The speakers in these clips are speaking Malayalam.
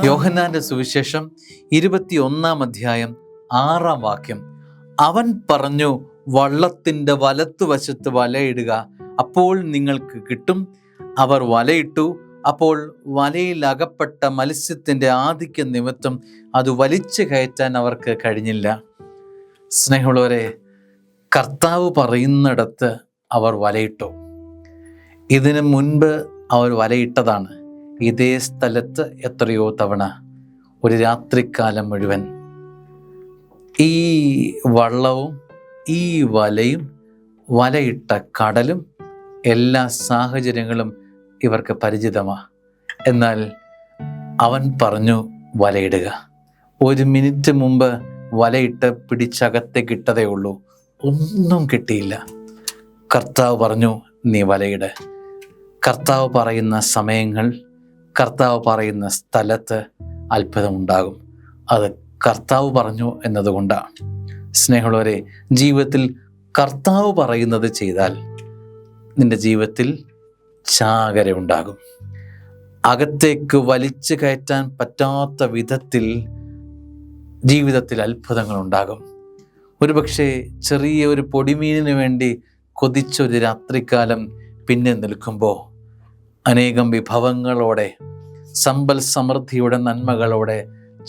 യോഹന്നാന്റെ സുവിശേഷം 21 അധ്യായം 6 അവൻ പറഞ്ഞു, വള്ളത്തിൻ്റെ വലത്തുവശത്ത് വലയിടുക, അപ്പോൾ നിങ്ങൾക്ക് കിട്ടും. അവർ വലയിട്ടു. അപ്പോൾ വലയിൽ അകപ്പെട്ട മത്സ്യത്തിൻ്റെ ആധിക്യം നിമിത്തം അത് വലിച്ചു കയറ്റാൻ അവർക്ക് കഴിഞ്ഞില്ല. സ്നേഹമുള്ളവരെ, കർത്താവ് പറയുന്നിടത്ത് അവർ വലയിട്ടു. ഇതിനു മുൻപ് അവർ വലയിട്ടതാണ്. ഇതേ സ്ഥലത്ത് എത്രയോ തവണ, ഒരു രാത്രിക്കാലം മുഴുവൻ. ഈ വള്ളവും ഈ വലയും വലയിട്ട കടലും എല്ലാ സാഹചര്യങ്ങളും ഇവർക്ക് പരിചിതമാണ്. എന്നാൽ അവൻ പറഞ്ഞു വലയിടുക. 1 മിനിറ്റ് മുമ്പ് വലയിട്ട് പിടിച്ചകത്തേക്ക് ഇട്ടതേ ഉള്ളൂ, ഒന്നും കിട്ടിയില്ല. കർത്താവ് പറഞ്ഞു നീ വലയിട്. കർത്താവ് പറയുന്ന സമയങ്ങൾ, കർത്താവ് പറയുന്ന സ്ഥലത്ത് അത്ഭുതമുണ്ടാകും. അത് കർത്താവ് പറഞ്ഞു എന്നതുകൊണ്ടാണ്. സ്നേഹമുള്ളവരെ, ജീവിതത്തിൽ കർത്താവ് പറയുന്നത് ചെയ്താൽ നിന്റെ ജീവിതത്തിൽ ചാകര ഉണ്ടാകും. അകത്തേക്ക് വലിച്ചു കയറ്റാൻ പറ്റാത്ത വിധത്തിൽ ജീവിതത്തിൽ അത്ഭുതങ്ങൾ ഉണ്ടാകും. ഒരുപക്ഷെ ചെറിയ ഒരു പൊടിമീനിന് വേണ്ടി കൊതിച്ചൊരു രാത്രിക്കാലം പിന്നെ നിൽക്കുമ്പോൾ അനേകം വിഭവങ്ങളോടെ, സമ്പൽ സമൃദ്ധിയുടെ നന്മകളോടെ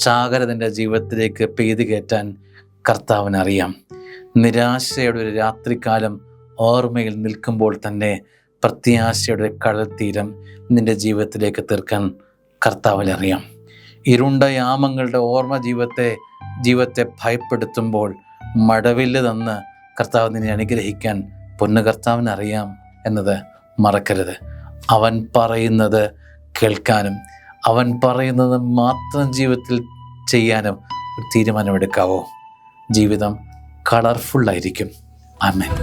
ചാകര നിൻ്റെ ജീവിതത്തിലേക്ക് പെയ്തു കയറ്റാൻ കർത്താവിനറിയാം. നിരാശയുടെ ഒരു രാത്രിക്കാലം ഓർമ്മയിൽ നിൽക്കുമ്പോൾ തന്നെ പ്രത്യാശയുടെ കടൽത്തീരം നിൻ്റെ ജീവിതത്തിലേക്ക് തീർക്കാൻ കർത്താവിനറിയാം. ഇരുണ്ട യാമങ്ങളുടെ ഓർമ്മ ജീവിതത്തെ ഭയപ്പെടുത്തുമ്പോൾ മഴവില്ല് തന്ന് കർത്താവ് നിന്നെ അനുഗ്രഹിക്കാൻ പൊന്നു കർത്താവിനറിയാം എന്നത് മറക്കരുത്. അവൻ പറയുന്നത് കേൾക്കാനും അവൻ പറയുന്നത് മാത്രം ജീവിതത്തിൽ ചെയ്യാനും ഒരു തീരുമാനമെടുക്കാവോ? ജീവിതം കളർഫുള്ളായിരിക്കും. ആമേൻ.